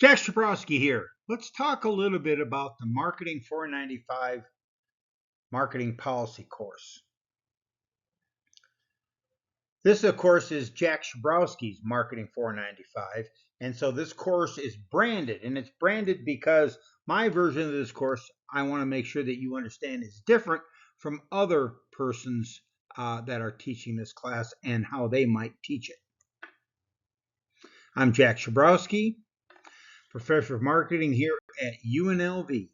Jack Shabrowski here. Let's talk a little bit about the Marketing 495 Marketing Policy course. This, of course, is Jack Shabrowski's Marketing 495. And so this course is branded, and it's branded because my version of this course, I want to make sure that you understand, is different from other persons that are teaching this class and how they might teach it. I'm Jack Shabrowski, Professor of Marketing here at UNLV.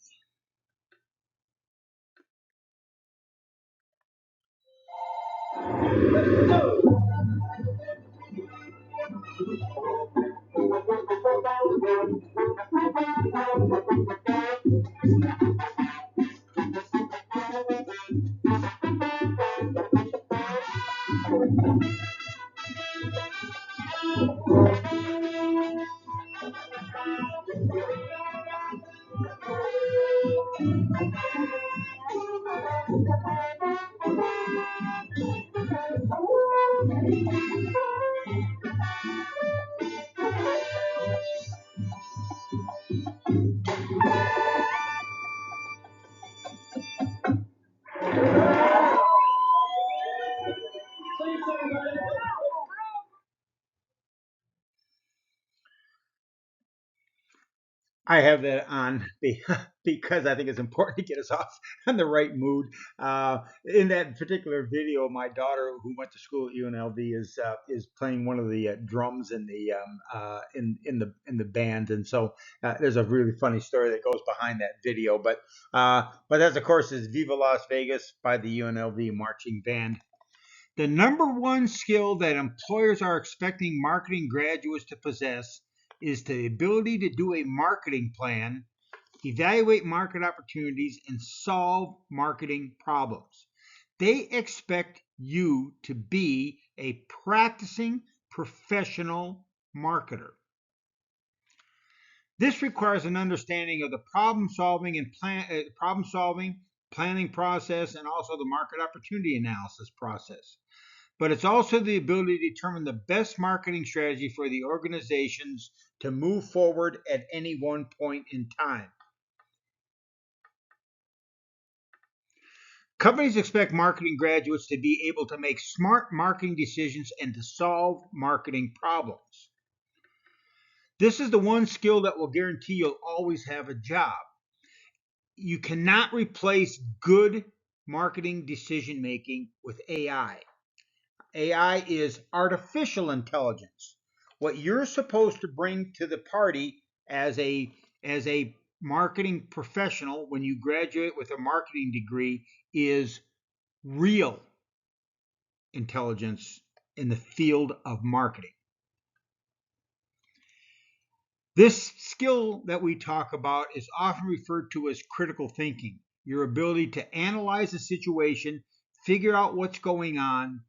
I have that on because I think it's important to get us off on the right mood. In that particular video, my daughter, who went to school at UNLV, is playing one of the drums in the in the band, and so there's a really funny story that goes behind that video. But that, of course, is "Viva Las Vegas" by the UNLV marching band. The number one skill that employers are expecting marketing graduates to possess is the ability to do a marketing plan, evaluate market opportunities, and solve marketing problems. They expect you to be a practicing professional marketer. This requires an understanding of the problem solving, planning process, and also the market opportunity analysis process. But it's also the ability to determine the best marketing strategy for the organizations to move forward at any one point in time. Companies expect marketing graduates to be able to make smart marketing decisions and to solve marketing problems. This is the one skill that will guarantee you'll always have a job. You cannot replace good marketing decision making with AI. AI is artificial intelligence. What you're supposed to bring to the party as a marketing professional when you graduate with a marketing degree is real intelligence in the field of marketing. This skill that we talk about is often referred to as critical thinking. Your ability to analyze a situation, figure out what's going on,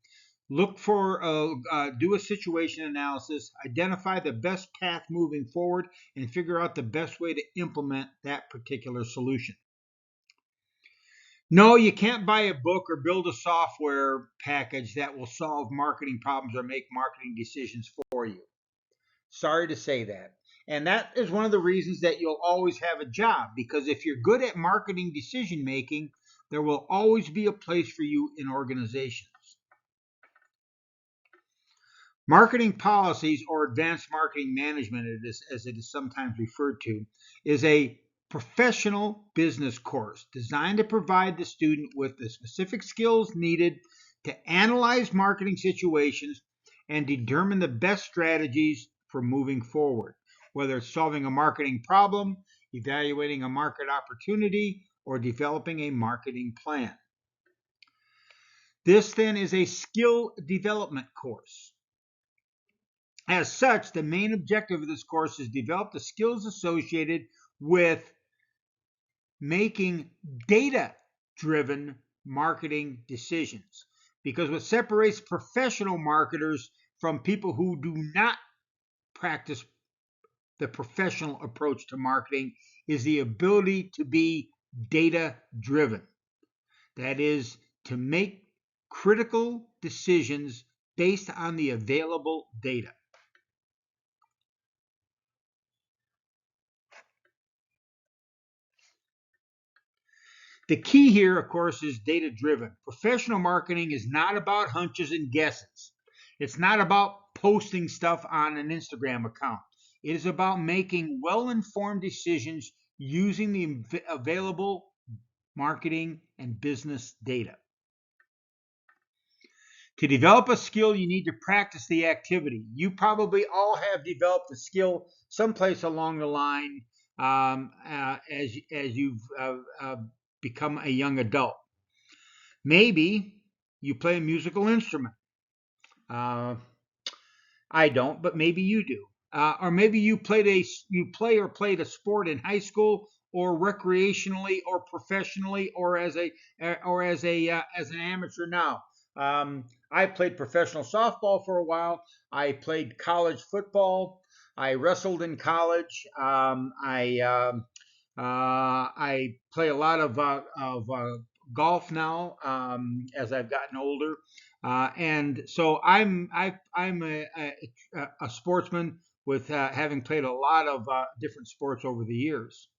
do a situation analysis, identify the best path moving forward, and figure out the best way to implement that particular solution. No, you can't buy a book or build a software package that will solve marketing problems or make marketing decisions for you. Sorry to say that. And that is one of the reasons that you'll always have a job, because if you're good at marketing decision making, there will always be a place for you in organizations. Marketing policies, or advanced marketing management, as it is sometimes referred to, is a professional business course designed to provide the student with the specific skills needed to analyze marketing situations and determine the best strategies for moving forward, whether it's solving a marketing problem, evaluating a market opportunity, or developing a marketing plan. This then is a skill development course. As such, the main objective of this course is to develop the skills associated with making data-driven marketing decisions. Because what separates professional marketers from people who do not practice the professional approach to marketing is the ability to be data-driven. That is, to make critical decisions based on the available data. The key here, of course, is data driven. Professional marketing is not about hunches and guesses. It's not about posting stuff on an Instagram account. It is about making well informed decisions using the available marketing and business data. To develop a skill, you need to practice the activity. You probably all have developed a skill someplace along the line as you've become a young adult. Maybe you play a musical instrument. Uh, I don't, but maybe you do. Or maybe you played a sport in high school, or recreationally, or professionally, or as an amateur now. I played professional softball for a while. I played college football. I wrestled in college. I play a lot of golf now as I've gotten older. And so I'm a sportsman with having played a lot of different sports over the years.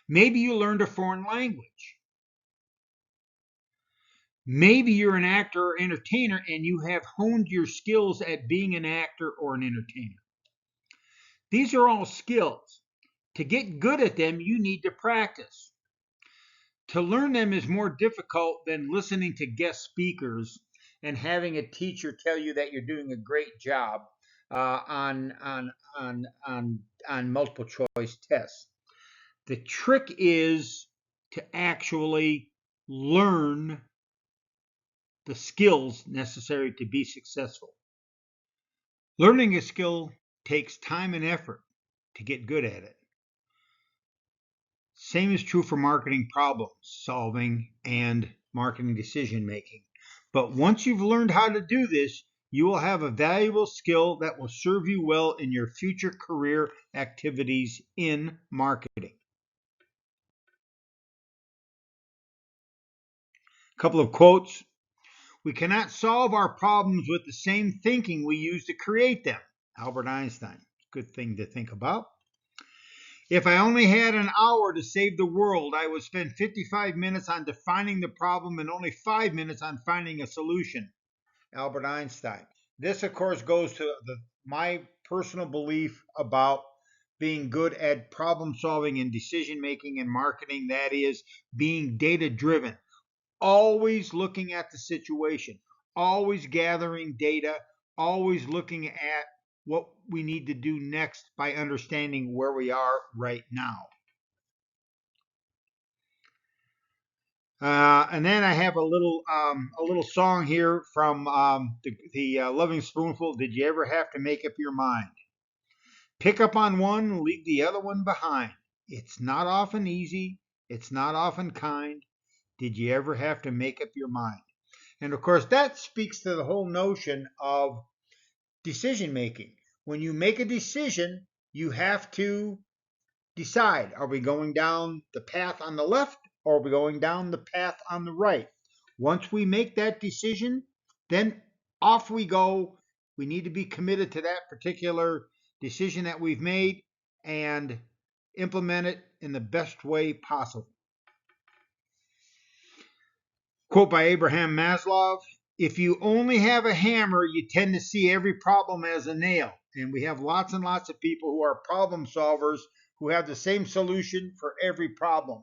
Maybe you learned a foreign language. Maybe you're an actor or entertainer and you have honed your skills at being an actor or an entertainer. These are all skills. To get good at them, you need to practice. To learn them is more difficult than listening to guest speakers and having a teacher tell you that you're doing a great job on multiple choice tests. The trick is to actually learn the skills necessary to be successful. Learning a skill takes time and effort to get good at it. Same is true for marketing problem solving and marketing decision making. But once you've learned how to do this, you will have a valuable skill that will serve you well in your future career activities in marketing. A couple of quotes. We cannot solve our problems with the same thinking we use to create them. Albert Einstein. Good thing to think about. If I only had an hour to save the world, I would spend 55 minutes on defining the problem and only 5 minutes on finding a solution. Albert Einstein. This, of course, goes to my personal belief about being good at problem solving and decision making and marketing. That is being data driven, always looking at the situation, always gathering data, always looking at what we need to do next by understanding where we are right now. And then I have a little song here from the Loving Spoonful. Did you ever have to make up your mind? Pick up on one, leave the other one behind. It's not often easy. It's not often kind. Did you ever have to make up your mind? And of course, that speaks to the whole notion of decision making. When you make a decision, you have to decide, are we going down the path on the left or are we going down the path on the right? Once we make that decision, then off we go. We need to be committed to that particular decision that we've made and implement it in the best way possible. Quote by Abraham Maslow: if you only have a hammer, you tend to see every problem as a nail. And we have lots and lots of people who are problem solvers who have the same solution for every problem.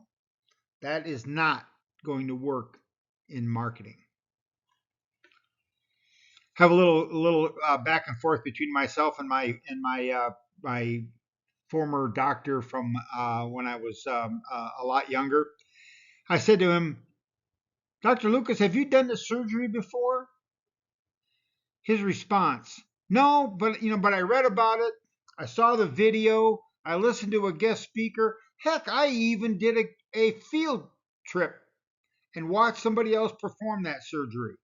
That is not going to work in marketing. Have a little back and forth between myself and my former doctor from when I was a lot younger. I said to him, Dr. Lucas, have you done the surgery before? His response, no, but I read about it. I saw the video. I listened to a guest speaker. Heck, I even did a field trip and watched somebody else perform that surgery.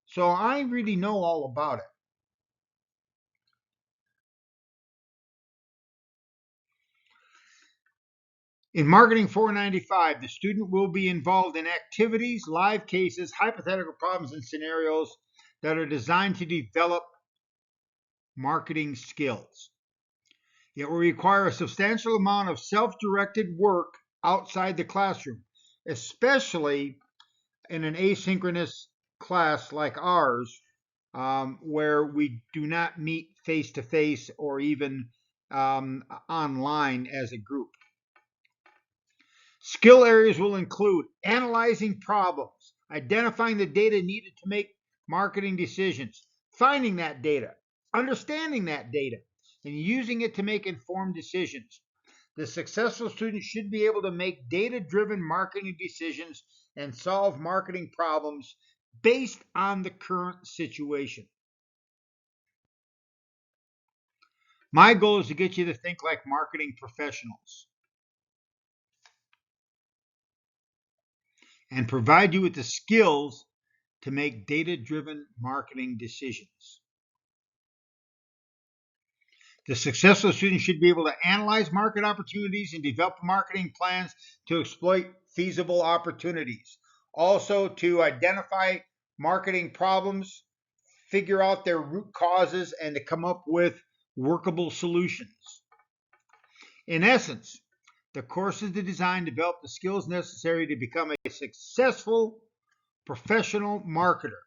So I really know all about it. In Marketing 495, the student will be involved in activities, live cases, hypothetical problems, and scenarios that are designed to develop marketing skills. It will require a substantial amount of self-directed work outside the classroom. especially in an asynchronous class like ours, where we do not meet face to face or even online as a group. Skill areas will include analyzing problems, identifying the data needed to make marketing decisions, finding that data, understanding that data, and using it to make informed decisions. The successful student should be able to make data-driven marketing decisions and solve marketing problems based on the current situation. My goal is to get you to think like marketing professionals and provide you with the skills to make data-driven marketing decisions. The successful student should be able to analyze market opportunities and develop marketing plans to exploit feasible opportunities. Also, to identify marketing problems, figure out their root causes, and to come up with workable solutions. In essence, the course is designed to develop the skills necessary to become a successful professional marketer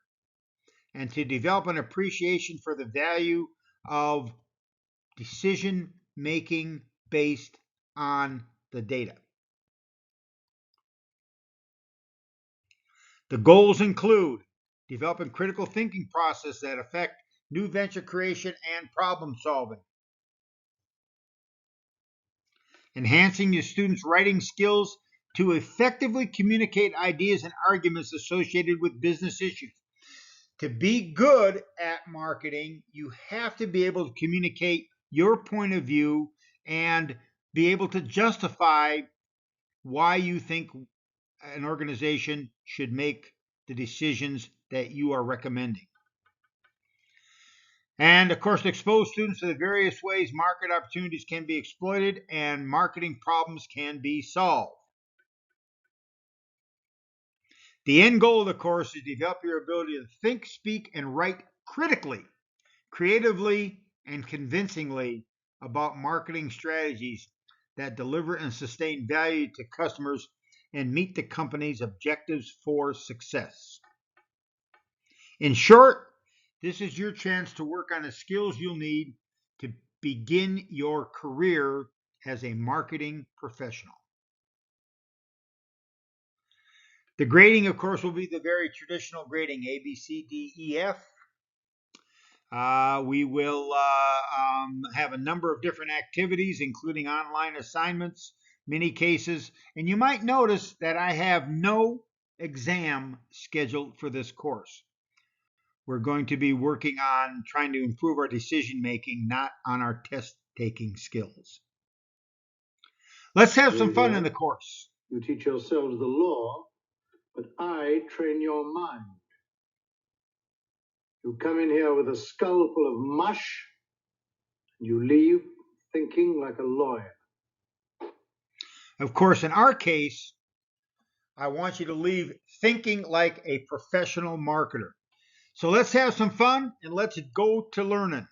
and to develop an appreciation for the value of decision making based on the data. The goals include developing critical thinking processes that affect new venture creation and problem solving, enhancing your students' writing skills to effectively communicate ideas and arguments associated with business issues. To be good at marketing, you have to be able to communicate your point of view and be able to justify why you think an organization should make the decisions that you are recommending. And of course, to expose students to the various ways market opportunities can be exploited and marketing problems can be solved. The end goal of the course is to develop your ability to think, speak, and write critically, creatively, and convincingly about marketing strategies that deliver and sustain value to customers and meet the company's objectives for success. In short, this is your chance to work on the skills you'll need to begin your career as a marketing professional. The grading, of course, will be the very traditional grading, A, B, C, D, E, F. We will have a number of different activities, including online assignments, mini cases, and you might notice that I have no exam scheduled for this course. We're going to be working on trying to improve our decision making, not on our test taking skills. Let's have some fun in the course. You teach yourselves the law, but I train your mind. You come in here with a skull full of mush, and you leave thinking like a lawyer. Of course, in our case, I want you to leave thinking like a professional marketer. So let's have some fun and let's go to learning.